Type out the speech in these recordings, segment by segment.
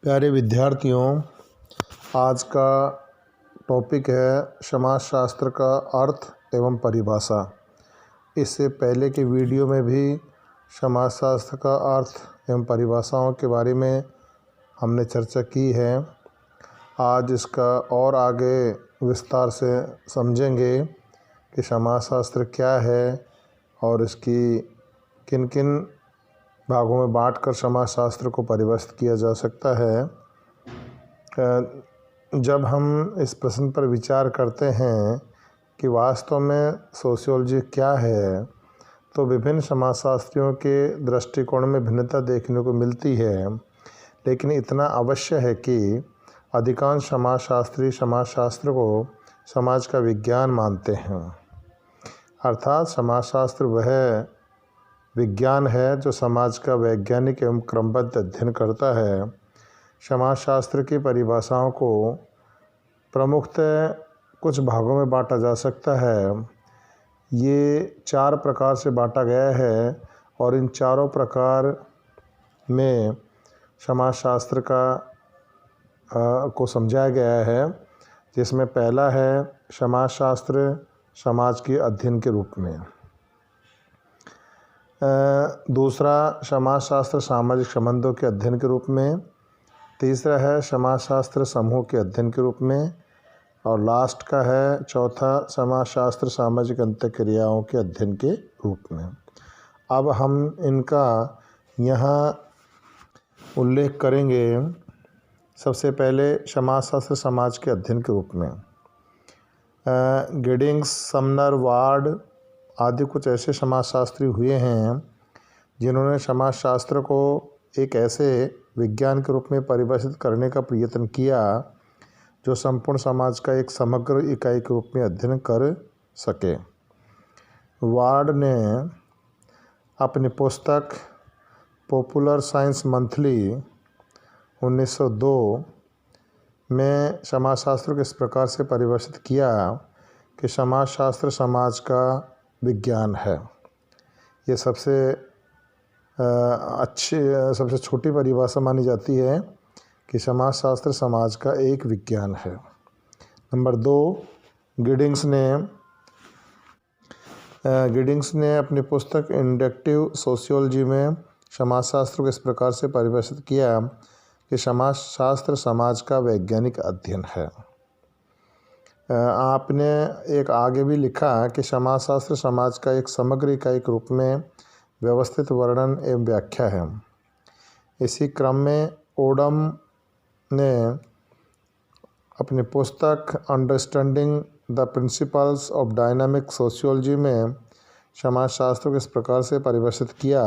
प्यारे विद्यार्थियों, आज का टॉपिक है समाजशास्त्र का अर्थ एवं परिभाषा। इससे पहले के वीडियो में भी समाजशास्त्र का अर्थ एवं परिभाषाओं के बारे में हमने चर्चा की है। आज इसका और आगे विस्तार से समझेंगे कि समाजशास्त्र क्या है और इसकी किन किन भागों में बांटकर समाजशास्त्र को परिभाषित किया जा सकता है। जब हम इस प्रश्न पर विचार करते हैं कि वास्तव में सोशियोलॉजी क्या है, तो विभिन्न समाजशास्त्रियों के दृष्टिकोण में भिन्नता देखने को मिलती है। लेकिन इतना अवश्य है कि अधिकांश समाजशास्त्री समाजशास्त्र को समाज का विज्ञान मानते हैं। अर्थात समाजशास्त्र वह विज्ञान है जो समाज का वैज्ञानिक एवं क्रमबद्ध अध्ययन करता है। समाजशास्त्र की परिभाषाओं को प्रमुखतः कुछ भागों में बांटा जा सकता है। ये 4 प्रकार से बांटा गया है और इन चारों प्रकार में समाजशास्त्र को समझाया गया है, जिसमें पहला है समाजशास्त्र समाज के अध्ययन के रूप में। दूसरा समाजशास्त्र सामाजिक संबंधों के अध्ययन के रूप में। तीसरा है समाजशास्त्र समूह के अध्ययन के रूप में। और लास्ट का है चौथा समाजशास्त्र सामाजिक अंतःक्रियाओं के अध्ययन के रूप में। अब हम इनका यहाँ उल्लेख करेंगे। सबसे पहले समाजशास्त्र समाज के अध्ययन के रूप में गिडिंग्स, समनर, वार्ड आदि कुछ ऐसे समाजशास्त्री हुए हैं जिन्होंने समाजशास्त्र को एक ऐसे विज्ञान के रूप में परिभाषित करने का प्रयत्न किया जो संपूर्ण समाज का एक समग्र इकाई के रूप में अध्ययन कर सके। वार्ड ने अपनी पुस्तक पॉपुलर साइंस मंथली 1902 में समाजशास्त्र को इस प्रकार से परिभाषित किया कि समाजशास्त्र समाज का विज्ञान है। ये सबसे छोटी परिभाषा मानी जाती है कि समाजशास्त्र समाज का एक विज्ञान है। नंबर 2, गिडिंग्स ने अपनी पुस्तक इंडक्टिव सोशियोलॉजी में समाजशास्त्र को इस प्रकार से परिभाषित किया कि समाजशास्त्र समाज का वैज्ञानिक अध्ययन है। आपने एक आगे भी लिखा कि समाजशास्त्र समाज का एक समग्र इकाई के रूप में व्यवस्थित वर्णन एवं व्याख्या है। इसी क्रम में ओडम ने अपनी पुस्तक understanding the principles of dynamic sociology में समाजशास्त्र को इस प्रकार से परिभाषित किया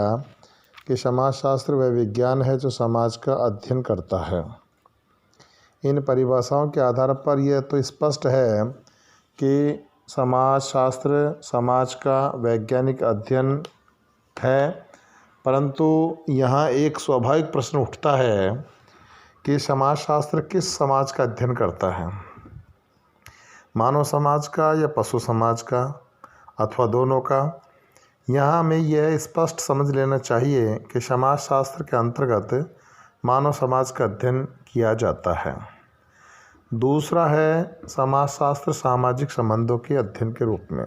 कि समाजशास्त्र वह विज्ञान है जो समाज का अध्ययन करता है। इन परिभाषाओं के आधार पर यह तो स्पष्ट है कि समाजशास्त्र समाज का वैज्ञानिक अध्ययन है, परंतु यहाँ एक स्वाभाविक प्रश्न उठता है कि समाजशास्त्र किस समाज का अध्ययन करता है, मानव समाज का या पशु समाज का अथवा दोनों का। यहाँ हमें यह स्पष्ट समझ लेना चाहिए कि समाजशास्त्र के अंतर्गत मानव समाज का अध्ययन किया जाता है। दूसरा है समाजशास्त्र सामाजिक संबंधों के अध्ययन के रूप में।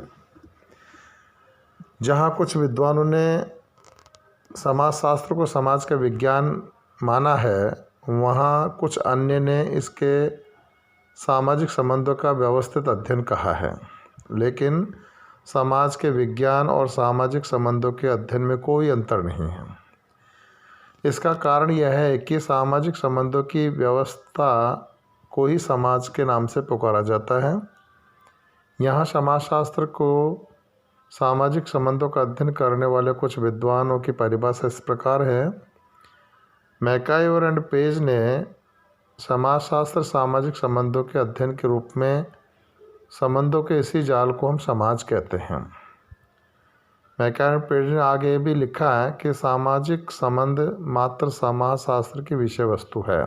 जहाँ कुछ विद्वानों ने समाजशास्त्र को समाज का विज्ञान माना है, वहाँ कुछ अन्य ने इसके सामाजिक संबंधों का व्यवस्थित अध्ययन कहा है। लेकिन समाज के विज्ञान और सामाजिक संबंधों के अध्ययन में कोई अंतर नहीं है। इसका कारण यह है कि सामाजिक संबंधों की व्यवस्था को ही समाज के नाम से पुकारा जाता है। यहाँ समाजशास्त्र को सामाजिक संबंधों का अध्ययन करने वाले कुछ विद्वानों की परिभाषा इस प्रकार है। मैकाइवर एंड पेज ने समाजशास्त्र सामाजिक संबंधों के अध्ययन के रूप में संबंधों के इसी जाल को हम समाज कहते हैं। मैकाइवर एंड पेज ने आगे भी लिखा है कि सामाजिक संबंध मात्र समाजशास्त्र की विषय वस्तु है।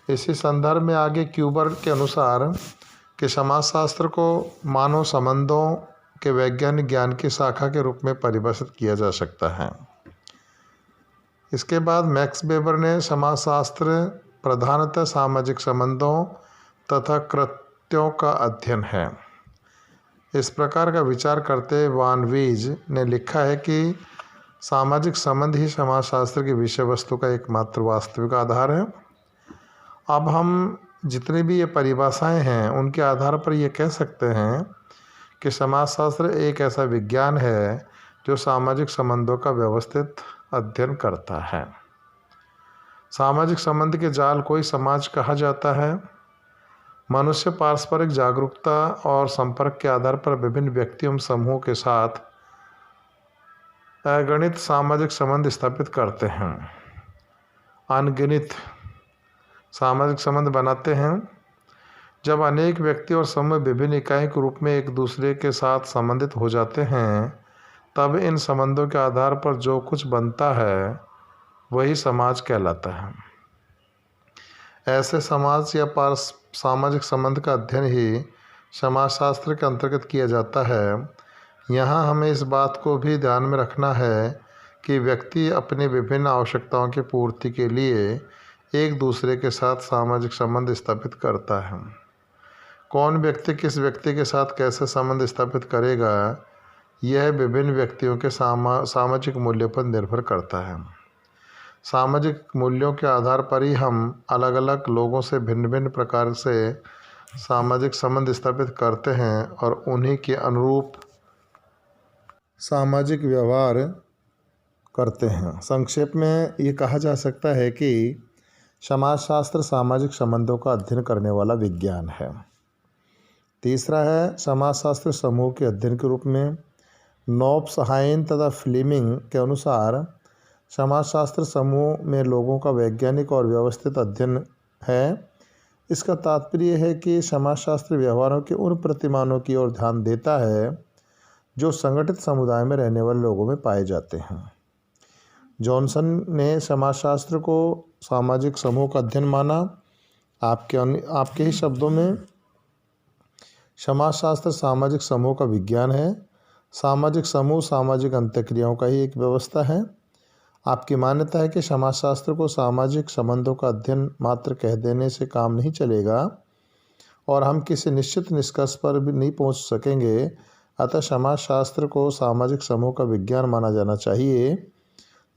इसी संदर्भ में आगे क्यूबर के अनुसार कि समाजशास्त्र को मानव संबंधों के वैज्ञानिक ज्ञान की शाखा के रूप में परिभाषित किया जा सकता है। इसके बाद मैक्स वेबर ने समाजशास्त्र प्रधानतः सामाजिक संबंधों तथा कृत्यों का अध्ययन है। इस प्रकार का विचार करते वान वीज ने लिखा है कि सामाजिक संबंध ही समाजशास्त्र की विषय वस्तु का एकमात्र वास्तविक आधार है। अब हम जितनी भी ये परिभाषाएं हैं उनके आधार पर ये कह सकते हैं कि समाजशास्त्र एक ऐसा विज्ञान है जो सामाजिक संबंधों का व्यवस्थित अध्ययन करता है। सामाजिक संबंध के जाल को ही समाज कहा जाता है। मनुष्य पारस्परिक जागरूकता और संपर्क के आधार पर विभिन्न व्यक्तियों एवं समूहों के साथ अगणित सामाजिक संबंध स्थापित करते हैं, अनगिनत सामाजिक संबंध बनाते हैं। जब अनेक व्यक्ति और समूह विभिन्न इकाई के रूप में एक दूसरे के साथ संबंधित हो जाते हैं, तब इन संबंधों के आधार पर जो कुछ बनता है वही समाज कहलाता है। ऐसे समाज या सामाजिक संबंध का अध्ययन ही समाजशास्त्र के अंतर्गत किया जाता है। यहाँ हमें इस बात को भी ध्यान में रखना है कि व्यक्ति अपनी विभिन्न आवश्यकताओं की पूर्ति के लिए एक दूसरे के साथ सामाजिक संबंध स्थापित करता है। कौन व्यक्ति किस व्यक्ति के साथ कैसे संबंध स्थापित करेगा, यह विभिन्न व्यक्तियों के सामाजिक मूल्यों पर निर्भर करता है। सामाजिक मूल्यों के आधार पर ही हम अलग अलग लोगों से भिन्न भिन्न प्रकार से सामाजिक संबंध स्थापित करते हैं और उन्हीं के अनुरूप सामाजिक व्यवहार करते हैं। संक्षेप में ये कहा जा सकता है कि समाजशास्त्र सामाजिक संबंधों का अध्ययन करने वाला विज्ञान है। तीसरा है समाजशास्त्र समूह के अध्ययन के रूप में। नोब्स, हाइन तथा फ्लेमिंग के अनुसार समाजशास्त्र समूह में लोगों का वैज्ञानिक और व्यवस्थित अध्ययन है। इसका तात्पर्य है कि समाजशास्त्र व्यवहारों के उन प्रतिमानों की ओर ध्यान देता है जो संगठित समुदाय में रहने वाले लोगों में पाए जाते हैं। जॉनसन ने समाजशास्त्र को सामाजिक समूह का अध्ययन माना। आपके ही शब्दों में, समाजशास्त्र सामाजिक समूह का विज्ञान है। सामाजिक समूह सामाजिक अंतःक्रियाओं का ही एक व्यवस्था है। आपकी मान्यता है कि समाजशास्त्र को सामाजिक संबंधों का अध्ययन मात्र कह देने से काम नहीं चलेगा और हम किसी निश्चित निष्कर्ष पर भी नहीं पहुंच सकेंगे। अतः समाजशास्त्र को सामाजिक समूह का विज्ञान माना जाना चाहिए।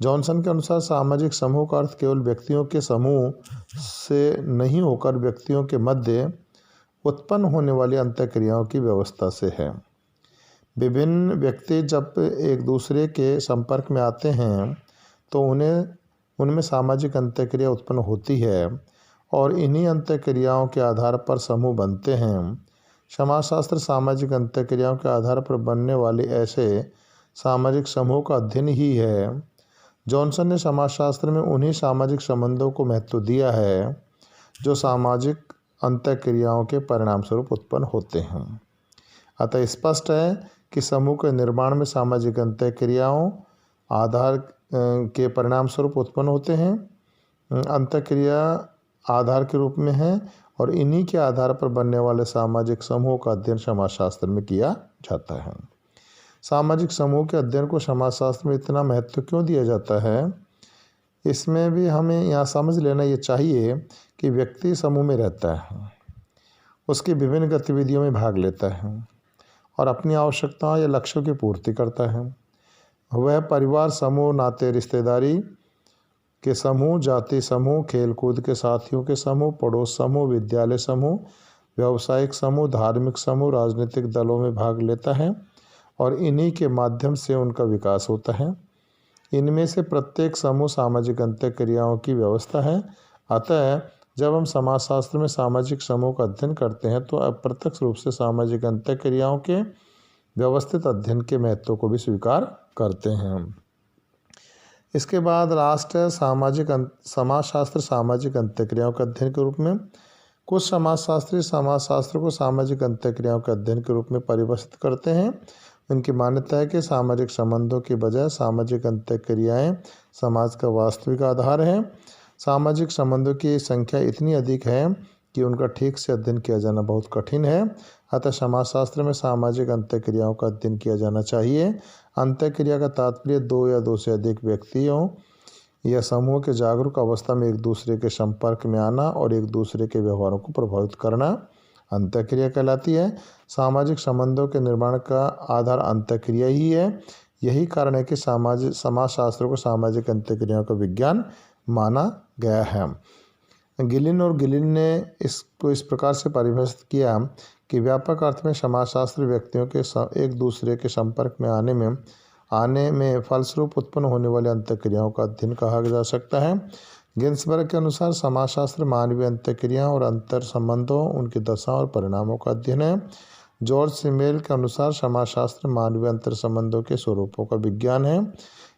जॉनसन के अनुसार सामाजिक समूह का अर्थ केवल व्यक्तियों के समूह से नहीं होकर व्यक्तियों के मध्य उत्पन्न होने वाली अंतःक्रियाओं की व्यवस्था से है। विभिन्न व्यक्ति जब एक दूसरे के संपर्क में आते हैं तो उनमें सामाजिक अंतःक्रिया उत्पन्न होती है और इन्हीं अंतःक्रियाओं के आधार पर समूह बनते हैं। समाजशास्त्र सामाजिक अंतःक्रियाओं के आधार पर बनने वाले ऐसे सामाजिक समूह का अध्ययन ही है। जॉनसन ने समाजशास्त्र में उन्हीं सामाजिक संबंधों को महत्व दिया है जो सामाजिक अंतःक्रियाओं के परिणाम स्वरूप उत्पन्न होते हैं। अतः स्पष्ट है कि समूह के निर्माण में सामाजिक अंतःक्रियाओं आधार के परिणाम स्वरूप उत्पन्न होते हैं। अंतःक्रिया आधार के रूप में है और इन्हीं के आधार पर बनने वाले सामाजिक समूह का अध्ययन समाजशास्त्र में किया जाता है। सामाजिक समूह के अध्ययन को समाजशास्त्र में इतना महत्व क्यों दिया जाता है, इसमें भी हमें यहाँ समझ लेना ये चाहिए कि व्यक्ति समूह में रहता है, उसकी विभिन्न गतिविधियों में भाग लेता है और अपनी आवश्यकताओं या लक्ष्यों की पूर्ति करता है। वह परिवार समूह, नाते रिश्तेदारी के समूह, जाति समूह, खेलकूद के साथियों के समूह, पड़ोस समूह, विद्यालय समूह, व्यावसायिक समूह, धार्मिक समूह, राजनीतिक दलों में भाग लेता है और इन्हीं के माध्यम से उनका विकास होता है। इनमें से प्रत्येक समूह सामाजिक अंतःक्रियाओं की व्यवस्था है। अतः जब हम समाजशास्त्र में सामाजिक समूह का अध्ययन करते हैं तो अप्रत्यक्ष रूप से सामाजिक अंतःक्रियाओं के व्यवस्थित अध्ययन के महत्व को भी स्वीकार करते हैं। इसके बाद लास्ट है समाजशास्त्र सामाजिक अंतःक्रियाओं के अध्ययन के रूप में। कुछ समाजशास्त्री समाजशास्त्र को सामाजिक अंतःक्रियाओं के अध्ययन के रूप में परिभाषित करते हैं। उनकी मान्यता है कि सामाजिक संबंधों की बजाय सामाजिक अंतःक्रियाएं समाज का वास्तविक आधार है। सामाजिक संबंधों की संख्या इतनी अधिक है कि उनका ठीक से अध्ययन किया जाना बहुत कठिन है। अतः समाजशास्त्र में सामाजिक अंतःक्रियाओं का अध्ययन किया जाना चाहिए। अंतःक्रिया का तात्पर्य दो या दो से अधिक व्यक्तियों यह समूह के जागरूक अवस्था में एक दूसरे के संपर्क में आना और एक दूसरे के व्यवहारों को प्रभावित करना अंतःक्रिया कहलाती है। सामाजिक संबंधों के निर्माण का आधार अंतःक्रिया ही है। यही कारण है कि समाजशास्त्र को सामाजिक अंतःक्रियाओं का विज्ञान माना गया है। गिलिन और गिलिन ने इसको इस प्रकार से परिभाषित किया कि व्यापक अर्थ में समाजशास्त्र व्यक्तियों के एक दूसरे के संपर्क में आने में फलस्वरूप उत्पन्न होने वाली अंतःक्रियाओं का अध्ययन कहा जा सकता है। गिन्सबर्ग के अनुसार समाजशास्त्र मानवीय अंतःक्रियाओं और अंतर संबंधों, उनकी दशा और परिणामों का अध्ययन है। जॉर्ज सिमेल के अनुसार समाजशास्त्र मानवीय अंतर संबंधों के स्वरूपों का विज्ञान है।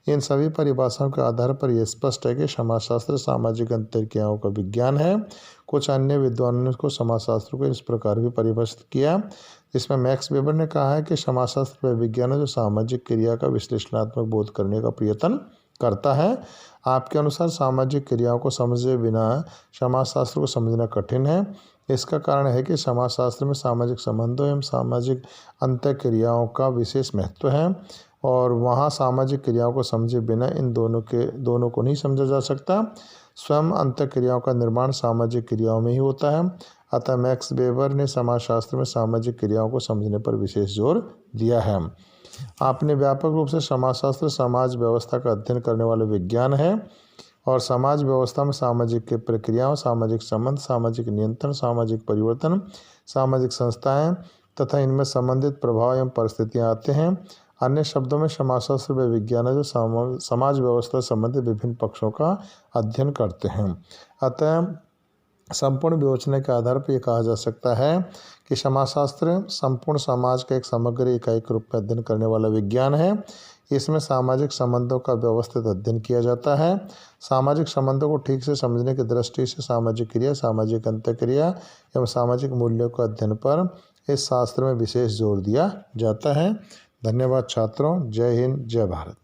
इन सभी परिभाषाओं के आधार पर यह स्पष्ट है कि समाजशास्त्र सामाजिक अंतःक्रियाओं का विज्ञान है। कुछ अन्य विद्वानों ने समाजशास्त्र को इस प्रकार भी परिभाषित किया, जिसमें मैक्स वेबर ने कहा है कि समाजशास्त्र वह विज्ञान है जो सामाजिक क्रिया का विश्लेषणात्मक बोध करने का प्रयत्न करता है। आपके अनुसार सामाजिक क्रियाओं को समझे बिना समाजशास्त्र को समझना कठिन है। इसका कारण है कि समाजशास्त्र में सामाजिक संबंधों एवं सामाजिक अंतःक्रियाओं का विशेष महत्व है और वहाँ सामाजिक क्रियाओं को समझे बिना इन दोनों को नहीं समझा जा सकता। स्वयं अंतःक्रियाओं का निर्माण सामाजिक क्रियाओं में ही होता है। अतः मैक्स वेबर ने समाजशास्त्र में सामाजिक क्रियाओं को समझने पर विशेष जोर दिया है। आपने व्यापक रूप से समाजशास्त्र समाज व्यवस्था का अध्ययन करने वाला विज्ञान है और समाज व्यवस्था में सामाजिक प्रक्रियाओं, सामाजिक संबंध, सामाजिक नियंत्रण, सामाजिक परिवर्तन, सामाजिक संस्थाएं तथा इनमें संबंधित प्रभाव एवं परिस्थितियां आते हैं। अन्य शब्दों में समाजशास्त्र व विज्ञान है जो समाज व्यवस्था संबंधित विभिन्न पक्षों का अध्ययन करते हैं। अतः संपूर्ण विवेचना के आधार पर यह कहा जा सकता है कि समाजशास्त्र संपूर्ण समाज का एक समग्र इकाई के रूप में अध्ययन करने वाला विज्ञान है। इसमें सामाजिक संबंधों का व्यवस्थित अध्ययन किया जाता है। सामाजिक संबंधों को ठीक से समझने की दृष्टि से सामाजिक क्रिया, सामाजिक अंतःक्रिया एवं सामाजिक मूल्यों के अध्ययन पर इस शास्त्र में विशेष जोर दिया जाता है। धन्यवाद छात्रों। जय हिंद, जय भारत।